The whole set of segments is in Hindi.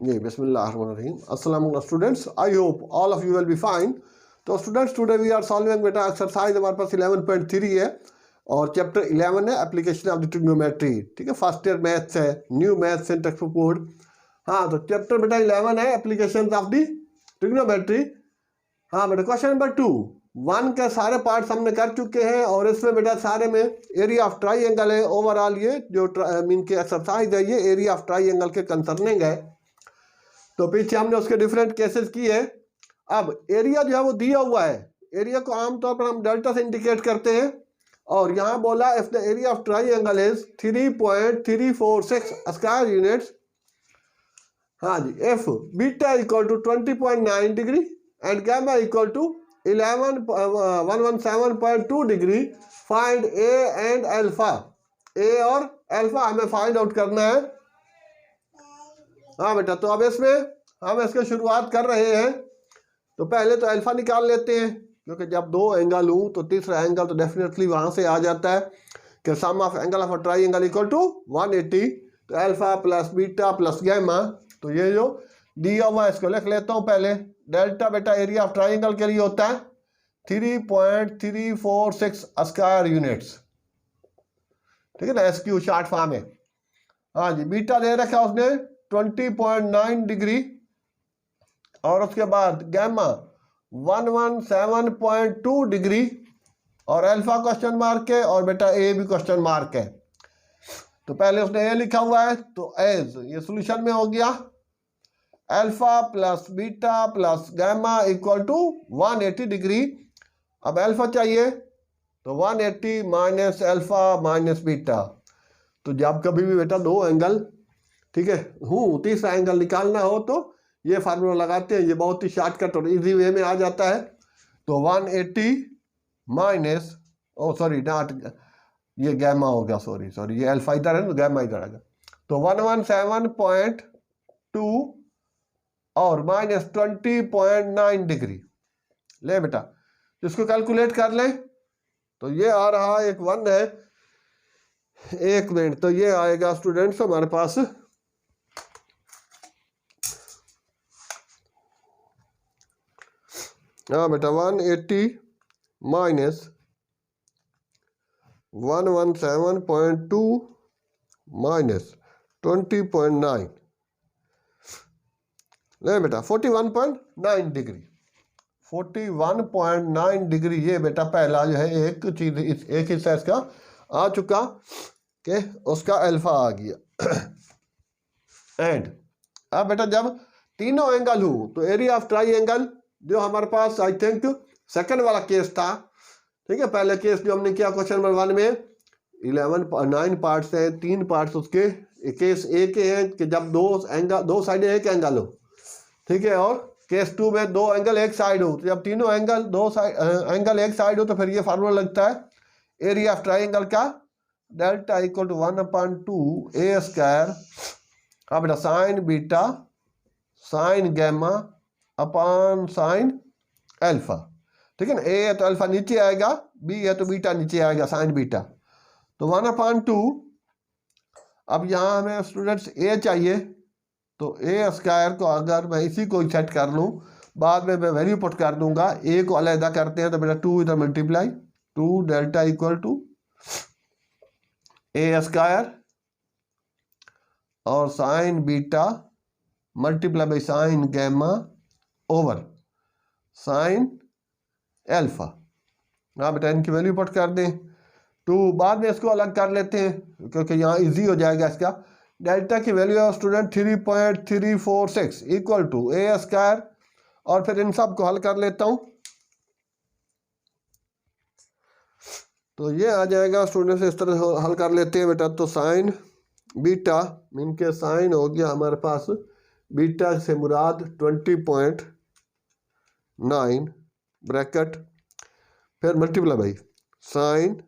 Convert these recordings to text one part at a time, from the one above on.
जी बिस्मिल्लाहिर्रहमानिर्रहीम। अस्सलाम वालेकुम students, I hope all of you will be fine. तो students today we are solving बेटा एक्सरसाइज हमारे पास 11.3 है और चैप्टर 11 है एप्लीकेशन ऑफ द ट्रिग्नोमेट्री। ठीक है, फर्स्ट ईयर मैथ्स है, new maths and text book. हाँ, तो चैप्टर बेटा 11 है एप्लीकेशन ऑफ द ट्रिग्नोमेट्री। हाँ बेटा, क्वेश्चन नंबर 2 1 के सारे पार्ट्स हमने कर चुके हैं और इसमें बेटा सारे में एरिया ऑफ ट्राइंगल है। ओवरऑल ये जो मीन की एक्सरसाइज है ये एरिया ऑफ ट्राइंगल के कंसर्निंग है। तो पीछे हमने उसके डिफरेंट केसेस किए। अब एरिया जो है वो दिया हुआ है, एरिया को आमतौर पर हम डेल्टा से इंडिकेट करते हैं और यहाँ बोला if the area of triangle is 3.346 square units. हाँ जी, if beta equal to 20.9 degree and gamma equal to 117.2 degree, find A and alpha. A और अल्फा हमें फाइंड आउट करना है। हाँ बेटा, तो अब इसमें हम इसकी शुरुआत कर रहे हैं। तो पहले तो अल्फा निकाल लेते हैं, क्योंकि जब दो एंगल हूँ तो तीसरा एंगल तो डेफिनेटली वहाँ से आ जाता है कि sum of angle of a triangle equal to 180। तो alpha plus beta plus gamma, तो ये जो दिया हुआ है इसको लिख लेता हूँ पहले। डेल्टा बेटा एरिया ऑफ ट्राइंगल के लिए होता है 3.346 स्क्वायर यूनिट्स। ठीक है ना, SQ शॉर्ट फॉर्म है। हाँ जी, बीटा दे रखा उसने 20.9 डिग्री और उसके बाद गैमा 117.2 डिग्री और अल्फा क्वेश्चन मार्क है और बेटा ए भी क्वेश्चन मार्क है। तो पहले उसने ए लिखा हुआ है तो एज ये सोल्यूशन में हो गया alpha plus beta plus gamma equal to 180 degree. अब अल्फा चाहिए तो 180 माइनस अल्फा माइनस बीटा। तो जब कभी भी बेटा दो एंगल, ठीक है, तीसरा एंगल निकालना हो तो ये फार्मूला लगाते हैं। ये बहुत ही शॉर्टकट और इजी वे में आ जाता है। तो 180 माइनस सॉरी नॉट, ये गैमा हो गया, सॉरी ये अल्फा इधर है तो गैमा इधर आ गया। तो 117.2 और माइनस 20.9 डिग्री ले बेटा, इसको कैलकुलेट कर लें। तो ये आ रहा है, एक 1 है, एक मिनट, तो ये आएगा स्टूडेंट्स हमारे पास हाँ बेटा 180 माइनस 117.2 माइनस 20.9 ले बेटा 41.9 डिग्री। 41.9 डिग्री ये बेटा पहला जो है एक चीज, एक हिस्सा इसका आ चुका कि उसका अल्फा आ गया। एंड अब बेटा जब तीनों एंगल हो तो एरिया ऑफ ट्राइंगल जो हमारे पास आई थिंक सेकंड वाला केस था। ठीक है, पहले केस जो हमने किया क्वेश्चन नंबर 1 में 9 पार्ट्स हैं, 3 पार्ट्स उसके। केस ए के हैं कि जब दो साइड एक एंगल हो, ठीक है, और केस 2 में दो एंगल एक साइड हो। तो जब तीनों एंगल एंगल एक साइड हो तो फिर ये फार्मूला लगता है एरिया ऑफ ट्राइंगल का delta equal to 1/2 a square. हाँ बेटा, sine beta sine gamma upon sine alpha. ठीक है ना, ए है तो अल्फा नीचे आएगा, बी है तो बीटा नीचे आएगा, साइन बीटा। तो 1/2। अब यहाँ हमें स्टूडेंट्स ए चाहिए, तो ए स्क्वायर को अगर मैं इसी को सेट कर लूँ, बाद में मैं वैल्यू पुट कर दूंगा। ए को अलग करते हैं तो बेटा 2 इधर multiply 2 delta equal to A square और sine beta multiply by sine gamma over sine alpha. हाँ बेटा, इनकी वैल्यू पुट कर दें। 2 बाद में इसको अलग कर लेते हैं क्योंकि यहाँ इजी हो जाएगा इसका। डेल्टा की वैल्यू है student 3.346 equal to A square और फिर इन सब को हल कर लेता हूँ। तो ये आ जाएगा स्टूडेंट्स, इस तरह हल कर लेते हैं बेटा। तो साइन बीटा मीन के साइन हो गया हमारे पास, बीटा से मुराद 20.9 ब्रैकेट फिर मल्टीप्लाई बाई साइन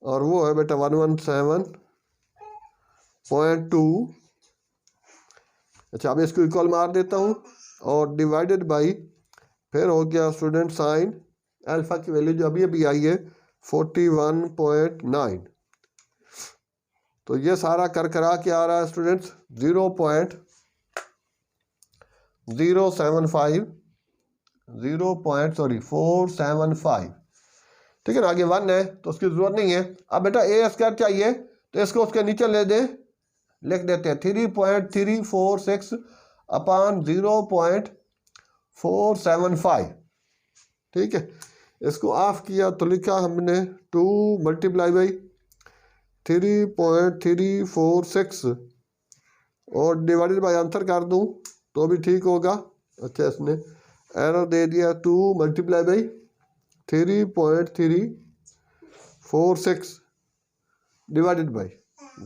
और वो है बेटा 117.2। अच्छा, अब इसको इक्वल मार देता हूँ और डिवाइडेड बाई फिर हो गया स्टूडेंट साइन अल्फा की वैल्यू जो अभी आई है 41.9। तो ये सारा कर करा के आ रहा है स्टूडेंट्स 0.0 0.75 475, ठीक है ना। आगे 1 है तो उसकी जरूरत नहीं है। अब बेटा ए स्क्वायर चाहिए तो इसको उसके नीचे ले दे, लिख देते हैं 3.346 अपॉन 0.475, ठीक है। इसको ऑफ किया तो लिखा हमने 2 मल्टीप्लाई बाई 3.346 और डिवाइडेड बाई आंसर कर दूं तो भी ठीक होगा। अच्छा इसने एरर दे दिया, 2 मल्टीप्लाई बाई 3.346 डिवाइडेड बाई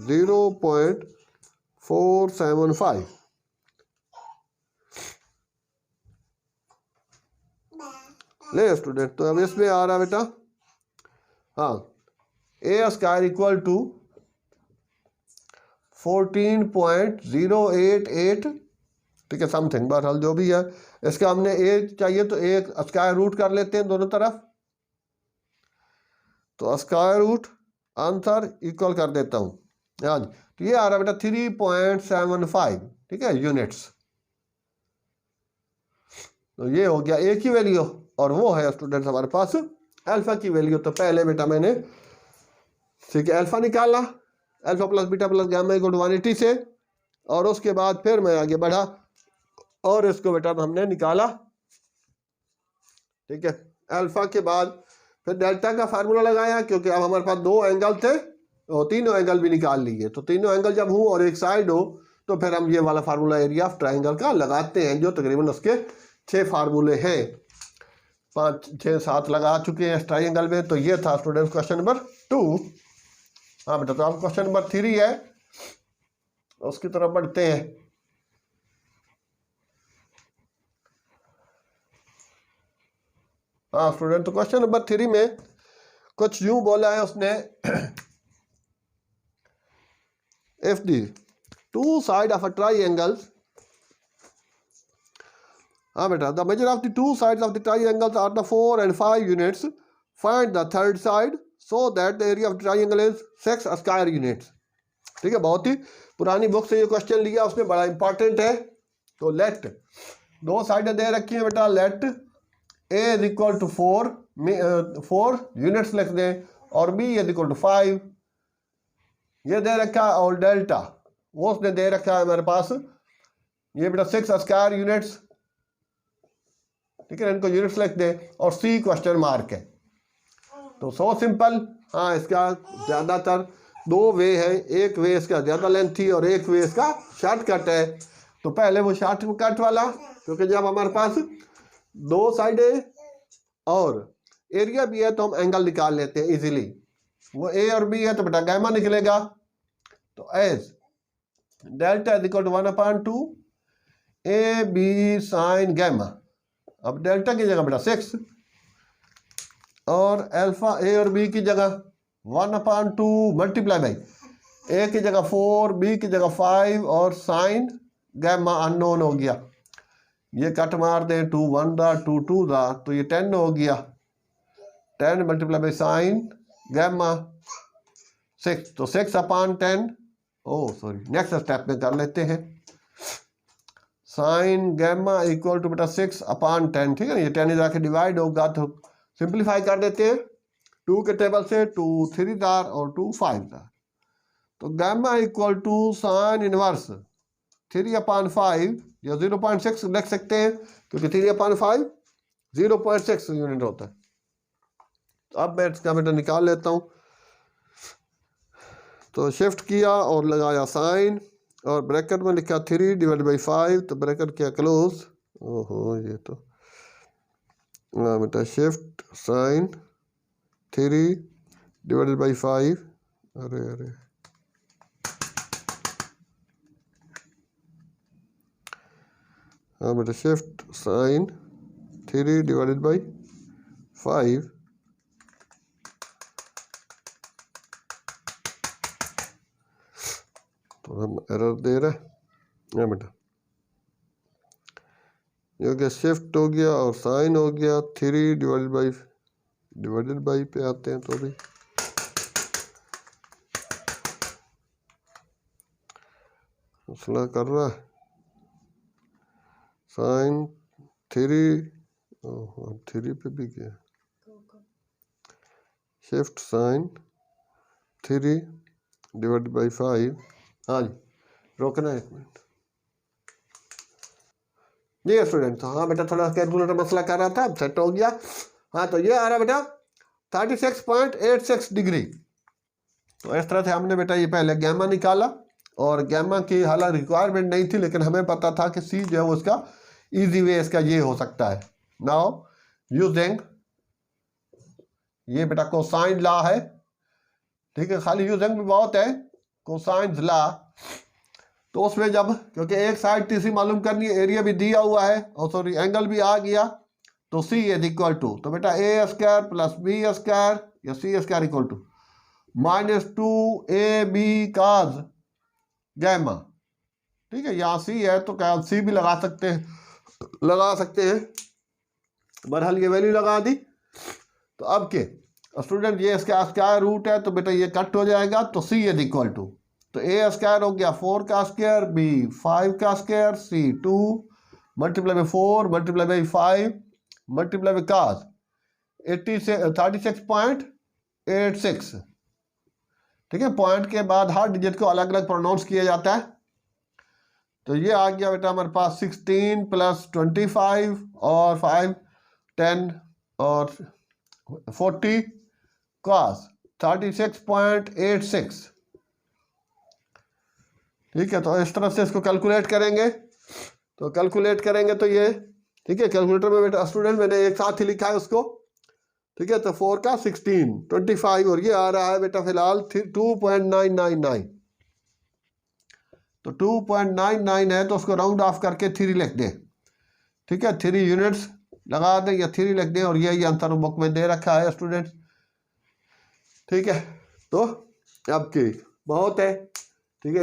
0.475। ले स्टूडेंट, तो अब इसमें आ रहा है बेटा, हाँ, ए स्क्वायर इक्वल टू 14.088, ठीक है, समथिंग, बहरहाल जो भी है। इसका हमने ए चाहिए तो ए स्क्वायर रूट कर लेते हैं दोनों तरफ, तो स्क्वायर रूट आंसर इक्वल कर देता हूँ। हाँ जी, तो ये आ रहा है बेटा 3.75, ठीक है, यूनिट्स। तो ये हो गया ए की वैल्यू, और वो है स्टूडेंट्स हमारे पास अल्फा की वैल्यू। तो पहले बेटा मैंने, ठीक है, अल्फा निकाला, alpha plus beta plus gamma equal to 180 से, और उसके बाद फिर मैं आगे बढ़ा और इसको बेटा हमने निकाला, ठीक है। अल्फा के बाद फिर डेल्टा का फार्मूला लगाया, क्योंकि अब हमारे पास 2 एंगल थे और तीनों एंगल भी निकाल लिए। तो तीनों एंगल जब हो और एक साइड हो तो फिर हम ये वाला फार्मूला एरिया ऑफ ट्राइंगल का लगाते हैं, जो तकरीबन उसके 6 फार्मूले हैं, 5 6 7 लगा चुके हैं इस ट्राइंगल में। तो ये था स्टूडेंट्स क्वेश्चन नंबर 2। हाँ बेटा, तो अब क्वेश्चन नंबर 3 है, उसकी तरफ बढ़ते हैं। हाँ स्टूडेंट, तो क्वेश्चन नंबर 3 में कुछ यूं बोला है उसने, if the 2 side of a triangle, हाँ बेटा, the measure of the 2 sides of the triangles are the 4 and 5 units, find the third side so that the area of triangle is 6 square units, ठीक है। बहुत ही पुरानी बुक से ये क्वेश्चन लिया उसने, बड़ा इंपॉर्टेंट है। तो लेट, 2 साइडें दे रखी है बेटा, let a is equal to 4 units लिख दें, और बी इज इक्वल टू 5 ये दे रखा है, और डेल्टा वो उसने दे रखा है हमारे पास ये बेटा 6 स्क्वायर यूनिट्स, ठीक है, इनको यूनिट्स लिख दें, और सी क्वेश्चन मार्क है। तो सो सिंपल। हाँ, इसका ज़्यादातर 2 वे है, एक वे इसका ज़्यादा लेंथी और एक वे इसका शॉर्टकट है। तो पहले वो शॉर्टकट वाला, क्योंकि जब हमारे पास 2 साइडें और एरिया भी है तो हम एंगल निकाल लेते हैं इजीली। वो ए और बी है तो बेटा गामा निकलेगा, तो as delta is equal to 1/2 a b sine gamma. अब डेल्टा की जगह बेटा 6 और अल्फा ए और बी की जगह 1/2 मल्टीप्लाई बाई ए की जगह 4, बी की जगह 5 और साइन गामा अननोन हो गया। ये कट मार दें, 2 1 दा 2 2 दा, तो ये 10 हो गया। 10 मल्टीप्लाई बाई साइन गामा 6, तो 6/10। ओह सॉरी, नेक्स्ट स्टेप में कर लेते हैं। साइन गामा इक्वल टू बेटा 6/10, ठीक है ना। ये 10 जाके डिवाइड होगा तो सिंप्लीफाई कर देते हैं 2 के टेबल से, 2 3 दार और 2 5 दार। तो gamma equal to sine inverse 3/5 या 0.6 लिख सकते हैं, क्योंकि 3/5 0.6 यूनिट होता है। तो अब मैं इसका बेटा निकाल लेता हूँ। तो शिफ्ट किया और लगाया साइन, और ब्रैकेट में लिखा 3 डिवाइड बाई 5, तो ब्रैकेट किया क्लोज। ओहो, ये तो हाँ बेटा, शिफ्ट साइन 3 डिवाइडेड बाई 5, अरे अरे, हाँ बेटा, शिफ्ट साइन 3 डिवाइडेड बाई 5, तो हम एरर दे रहे हैं। हाँ बेटा, ये हो गया, शिफ्ट हो गया और साइन हो गया, 3 डिवाइडेड बाई पे आते हैं तो भी मसला कर रहा है। साइन थ्री, थ्री पे भी गया, shift sine three divide by 5। हाँ जी, रोकना एक मिनट जी स्टूडेंट। हाँ बेटा, थोड़ा कैलकुलेटर मसला कर रहा था, अब सेट हो गया। हाँ, तो ये आ रहा बेटा 36.86 डिग्री। तो इस तरह से हमने बेटा ये पहले गैमा निकाला, और गैमा की हालांकि रिक्वायरमेंट नहीं थी, लेकिन हमें पता था कि सी जो है वो इसका इजी वे इसका ये हो सकता है। नाउ यूजिंग, ये बेटा कोसाइन लॉ है, ठीक है, खाली यूजिंग भी बहुत है, कोसाइन लॉ। तो उसमें जब, क्योंकि एक साइड टीसी मालूम करनी है, एरिया भी दिया हुआ है और सॉरी एंगल भी आ गया, तो सी इज इक्वल टू, तो बेटा A square plus B square या C square equal to -2ab cos gamma. ठीक है, यहाँ सी है तो क्या सी भी लगा सकते हैं, बहरहाल ये वैल्यू लगा दी। तो अब के स्टूडेंट, ये इसका स्क्वायर रूट है, तो बेटा ये कट हो जाएगा, तो सी इज इक्वल टू, तो ए स्क्वायर हो गया 4 का स्क्वायर, बी 5 का square, c 2 multiply by 4 multiply by 5 multiply by cos 36.86। ठीक है, पॉइंट के बाद हर डिजिट को अलग अलग प्रोनाउंस किया जाता है। तो ये आ गया बेटा हमारे पास 16 प्लस 25 और 5 10 और 40 cos 36.86। ठीक है, तो इस तरह से इसको कैलकुलेट करेंगे, तो ये ठीक है, कैलकुलेटर में बेटा स्टूडेंट मैंने एक साथ ही लिखा है उसको। ठीक है, तो 4 का 16 25 और ये आ रहा है बेटा फिलहाल 2.999। तो 2.99 है, तो उसको राउंड ऑफ करके 3 लिख दें। ठीक है, 3 यूनिट्स लगा दें या 3 लिख दें, और यही आंसर बुक में दे रखा है स्टूडेंट। ठीक है, तो अब की बहुत है। ठीक है,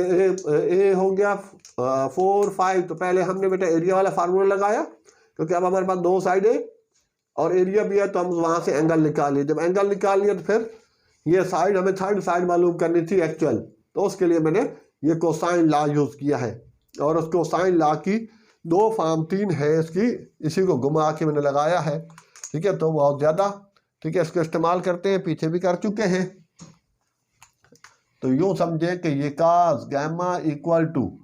ए हो गया 4 5। तो पहले हमने बेटा एरिया वाला फार्मूला लगाया, क्योंकि अब हमारे पास 2 साइड है और एरिया भी है, तो हम वहां से एंगल निकाल लिए। जब एंगल निकाल लिया तो फिर ये साइड हमें थर्ड साइड मालूम करनी थी एक्चुअल, तो उसके लिए मैंने ये कोसाइन लॉ यूज किया है। और उस कोसाइन लॉ की 2 फॉर्म 3 है इसकी, इसी को घुमा के मैंने लगाया है। ठीक है, तो बहुत ज़्यादा ठीक है इसको इस्तेमाल करते हैं, पीछे भी कर चुके हैं। तो यूँ समझे कि ये cos gamma equal to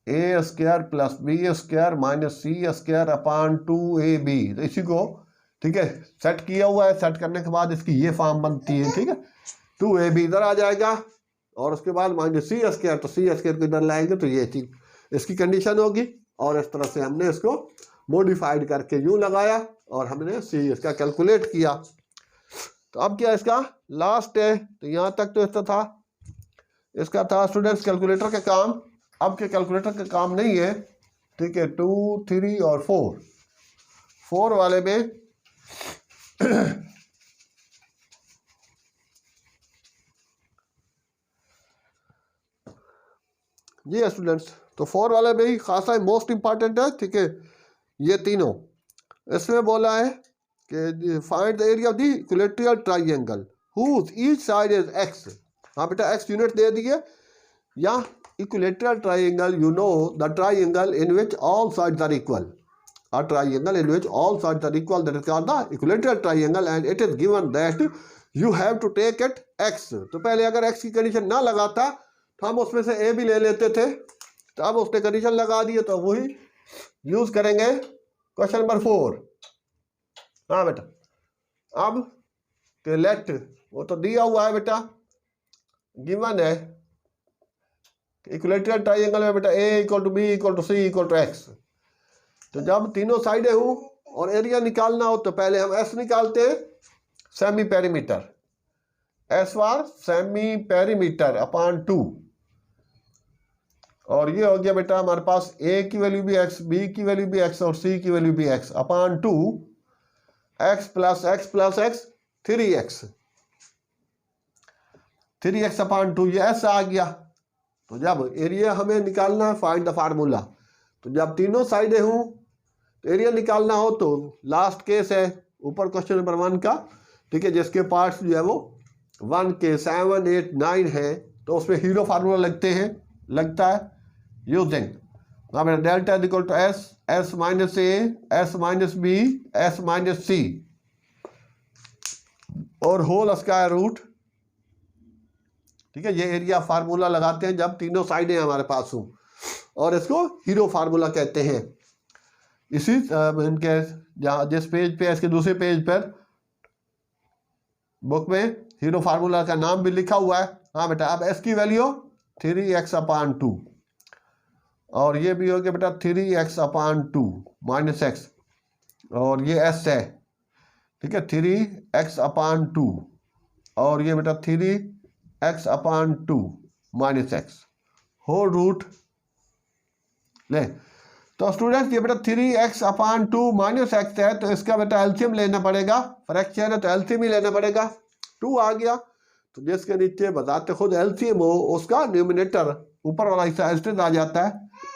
A square plus B square minus c square upon 2ab। तो इसी को ठीक है सेट किया हुआ है, सेट करने के बाद इसकी ये फॉर्म बनती है। ठीक है, 2ab इधर आ जाएगा और उसके बाद माइनस सी स्क्वायर, तो सी स्क्वायर को इधर लाएंगे, तो ये चीज इसकी कंडीशन होगी। और इस तरह से हमने इसको मॉडिफाइड करके यूँ लगाया और हमने सी इसका कैलकुलेट किया। तो अब क्या इसका लास्ट है, तो यहाँ तक तो इसका था स्टूडेंट्स कैलकुलेटर का काम। अब के कैलकुलेटर का काम नहीं है। ठीक है, 2 3 और 4 वाले में जी स्टूडेंट्स, तो 4 वाले में ही खासा मोस्ट इंपॉर्टेंट है। ठीक है, ये तीनों इसमें बोला है कि find the area of the equilateral triangle whose each side is x। हाँ बेटा, x यूनिट दे दिए, या equilateral triangle, you know the triangle in which all sides are equal, a triangle in which all sides are equal, that is called the equilateral triangle, and it is given that you have to take it x। तो पहले अगर x की कंडीशन ना लगाता तो हम उसमें से a भी ले लेते थे, तो अब उसने कंडीशन लगा दी है, तो वही यूज करेंगे। Question number 4। हाँ बेटा, अब लेट, वो तो दिया हुआ है बेटा, गिवन है इक्विलेटरल ट्राइंगल में बेटा a equal to b equal to c equal to x. तो जब तीनों साइडें हो और एरिया निकालना हो, तो पहले हम एस निकालते हैं, सेमी पेरीमीटर, एस वार सेमी पेरीमीटर अपॉन 2। और ये हो गया बेटा हमारे पास ए की वैल्यू भी एक्स, बी की वैल्यू भी एक्स और सी की वैल्यू भी x upon 2, x plus x 3x, 3x upon 2, ये एस आ गया। तो जब एरिया हमें निकालना है, फाइंड द फार्मूला, तो जब तीनों साइडें हों तो एरिया निकालना हो, तो लास्ट केस है ऊपर क्वेश्चन नंबर 1 का। ठीक है, जिसके पार्ट्स जो है वो 1 के 7 8 9 है, तो उसमें हीरो फार्मूला लगता है यूजिंग हाँ बेटा delta is equal to S, S minus A, S minus B, S minus C और होल स्क्वायर रूट। ठीक है, ये एरिया फार्मूला लगाते हैं जब तीनों साइडें हमारे पास हों, और इसको हीरो फार्मूला कहते हैं। इसी इनके जहाँ जिस पेज पे, इसके दूसरे पेज पर बुक में हीरो फार्मूला का नाम भी लिखा हुआ है। हाँ बेटा, अब एस की वैल्यू 3x/2 और ये भी हो गया बेटा 3x/2 माइनस एक्स, और ये एस है। ठीक है, 3x/2 और ये बेटा 3x/2 minus x whole root ले। तो स्टूडेंट्स ये बेटा 3x/2 माइनस एक्स है, तो इसका बेटा एलसीएम लेना पड़ेगा, फ्रैक्शन है तो एलसीएम ही लेना पड़ेगा। 2 आ गया, तो जिसके नीचे बताते खुद एलसीएम हो उसका न्यूमिनेटर ऊपर वाला हिस्सा एलसीएम आ जाता है,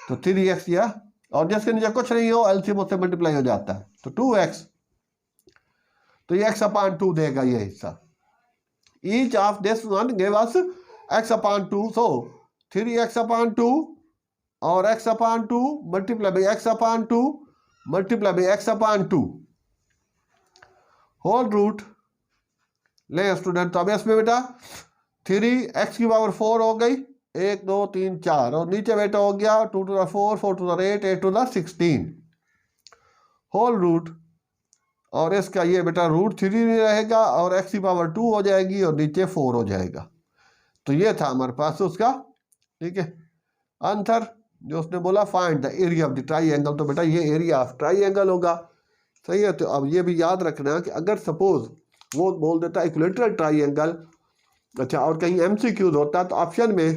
तो 3x या, और जिसके नीचे कुछ नहीं हो एलसीएम उससे मल्टीप्लाई हो जाता है, तो 2x, तो ये x/2 देगा ये हिस्सा। Each of this one give us x/2, so 3x/2 और x/2 multiply by x/2 multiply by x/2 whole root ले स्टूडेंट। तो अब इसमें बेटा 3x⁴ हो गई, 1 2 3 4, और नीचे बेटा हो गया 2 to the 4, 4 to the 8, 8 to the 16 whole root, और इसका ये बेटा √3 नहीं रहेगा और x⁴ हो जाएगी और नीचे 4 हो जाएगा। तो ये था हमारे पास उसका, ठीक है, आंसर जो उसने बोला find the area of the triangle. तो बेटा ये एरिया ऑफ ट्राइंगल होगा, सही है। तो अब ये भी याद रखना कि अगर सपोज वो बोल देता इक्विलेटरल ट्राइंगल, अच्छा, और कहीं एमसीक्यूज होता तो ऑप्शन में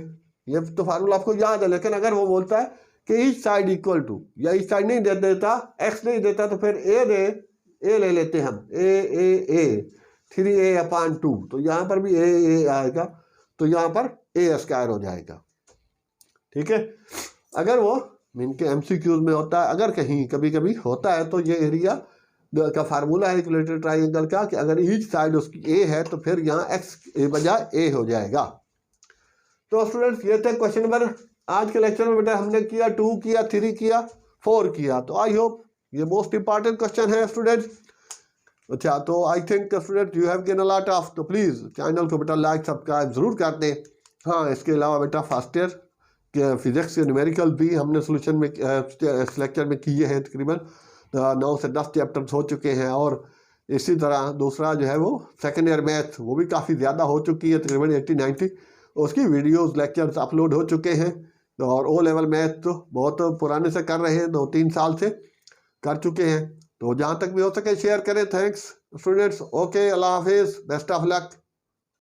ये तो फार्मूला आपको याद है, लेकिन अगर वो बोलता है कि ईच साइड इक्वल टू, या ईच साइड नहीं दे देता, एक्स नहीं देता, तो फिर ए ले लेते हैं हम, ए 3a/2, तो यहाँ पर भी ए आएगा, तो यहाँ पर a² हो जाएगा। ठीक है, अगर वो इनके एमसीक्यूज में होता है, अगर कहीं कभी कभी होता है, तो ये एरिया का फार्मूला है इक्विलेटरल ट्राइंगल का कि अगर ईच साइड उसकी ए है तो फिर यहाँ एक्स बजाय ए हो जाएगा। तो स्टूडेंट्स ये थे क्वेश्चन नंबर आज के लेक्चर में। बेटा हमने किया 2 किया, 3 किया, 4 किया, तो आई होप ये मोस्ट इंपॉर्टेंट क्वेश्चन है स्टूडेंट्स। अच्छा, तो I think student you have gain a lot of, तो प्लीज़ चैनल को बेटा लाइक सब्सक्राइब ज़रूर कर दें। हाँ, इसके अलावा बेटा फर्स्ट ईयर के फिजिक्स के न्यूमेरिकल भी हमने सोल्यूशन में इस लेक्चर में किए हैं, तकरीबन 9 से 10 चैप्टर्स हो चुके हैं, और इसी तरह दूसरा जो है वो सेकेंड ईयर मैथ वो भी काफ़ी ज़्यादा हो चुकी है, तकरीबन 80-90 उसकी वीडियोस लेक्चर्स अपलोड हो चुके हैं। और ओ लेवल मैथ तो बहुत पुराने से कर रहे हैं, 2-3 साल से कर चुके हैं, तो जहाँ तक भी हो सके शेयर करें। थैंक्स स्टूडेंट्स, ओके, अल्लाह हाफिज़, बेस्ट ऑफ लक।